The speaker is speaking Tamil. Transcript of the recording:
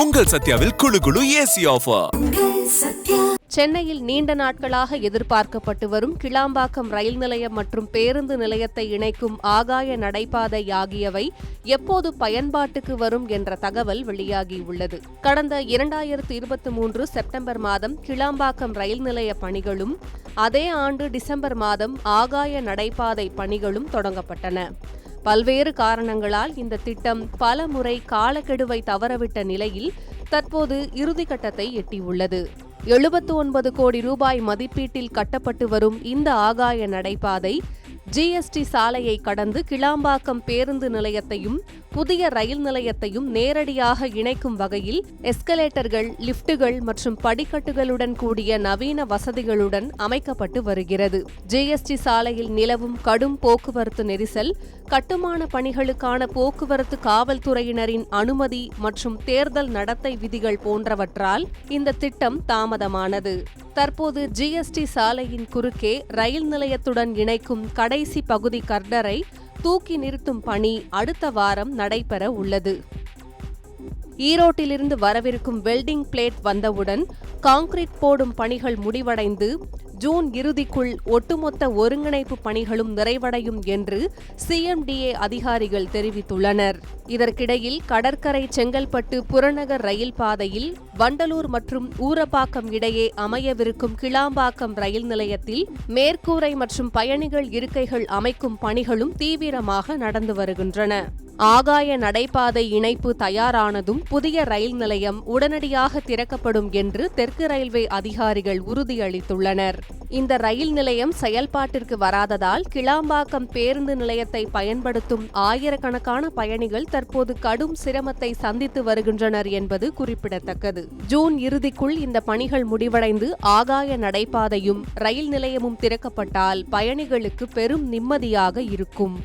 உங்கள் சத்யாவில் குளு குளு ஏசி ஆஃபர். சென்னையில் நீண்ட நாட்களாக எதிர்பார்க்கப்பட்டு வரும் கிளாம்பாக்கம் ரயில் நிலையம் மற்றும் பேருந்து நிலையத்தை இணைக்கும் ஆகாய நடைபாதை ஆகியவை எப்போது பயன்பாட்டுக்கு வரும் என்ற தகவல் வெளியாகியுள்ளது. கடந்த 2023 செப்டம்பர் மாதம் கிளாம்பாக்கம் ரயில் நிலைய பணிகளும் அதே ஆண்டு டிசம்பர் மாதம் ஆகாய நடைபாதை பணிகளும் தொடங்கப்பட்டன. பல்வேறு காரணங்களால் இந்த திட்டம் பல முறை காலக்கெடுவை தவறவிட்ட நிலையில் தற்போது இறுதிக்கட்டத்தை எட்டியுள்ளது. 79 கோடி ரூபாய் மதிப்பீட்டில் கட்டப்பட்டு வரும் இந்த ஆகாய நடைபாதை ஜிஎஸ்டி சாலையை கடந்து கிளாம்பாக்கம் பேருந்து நிலையத்தையும் புதிய ரயில் நிலையத்தையும் நேரடியாக இணைக்கும் வகையில் எஸ்கலேட்டர்கள், லிப்டுகள் மற்றும் படிக்கட்டுகளுடன் கூடிய நவீன வசதிகளுடன் அமைக்கப்பட்டு வருகிறது. ஜிஎஸ்டி சாலையில் நிலவும் கடும் போக்குவரத்து நெரிசல், கட்டுமான பணிகளுக்கான போக்குவரத்து காவல்துறையினரின் அனுமதி மற்றும் தேர்தல் நடத்தை விதிகள் போன்றவற்றால் இந்த திட்டம் தாமதமானது. தற்போது ஜிஎஸ்டி சாலையின் குறுக்கே ரயில் நிலையத்துடன் இணைக்கும் கடைசி பகுதி கர்டரை தூக்கி நிறுத்தும் பணி அடுத்த வாரம் நடைபெற உள்ளது. ஈரோட்டிலிருந்து வரவிருக்கும் வெல்டிங் பிளேட் வந்தவுடன் கான்கிரீட் போடும் பணிகள் முடிவடைந்து ஜூன் இறுதிக்குள் ஒட்டுமொத்த ஒருங்கிணைப்பு பணிகளும் நிறைவடையும் என்று சிஎம்டிஏ அதிகாரிகள் தெரிவித்துள்ளனர். இதற்கிடையில் கடற்கரை செங்கல்பட்டு புறநகர் ரயில் பாதையில் வண்டலூர் மற்றும் ஊரப்பாக்கம் இடையே அமையவிருக்கும் கிளாம்பாக்கம் ரயில் நிலையத்தில் மேற்கூரை மற்றும் பயணிகள் இருக்கைகள் அமைக்கும் பணிகளும் தீவிரமாக நடந்து வருகின்றன. ஆகாய நடைபாதை இணைப்பு தயாரானதும் புதிய ரயில் நிலையம் உடனடியாக திறக்கப்படும் என்று தெற்கு ரயில்வே அதிகாரிகள் உறுதியளித்துள்ளனர். இந்த ரயில் நிலையம் செயல்பாட்டிற்கு வராததால் கிளாம்பாக்கம் பேருந்து நிலையத்தை பயன்படுத்தும் ஆயிரக்கணக்கான பயணிகள் தற்போது கடும் சிரமத்தை சந்தித்து வருகின்றனர் என்பது குறிப்பிடத்தக்கது. ஜூன் இறுதிக்குள் இந்த பணிகள் முடிவடைந்து ஆகாய நடைபாதையும் ரயில் நிலையமும் திறக்கப்பட்டால் பயணிகளுக்கு பெரும் நிம்மதியாக இருக்கும்.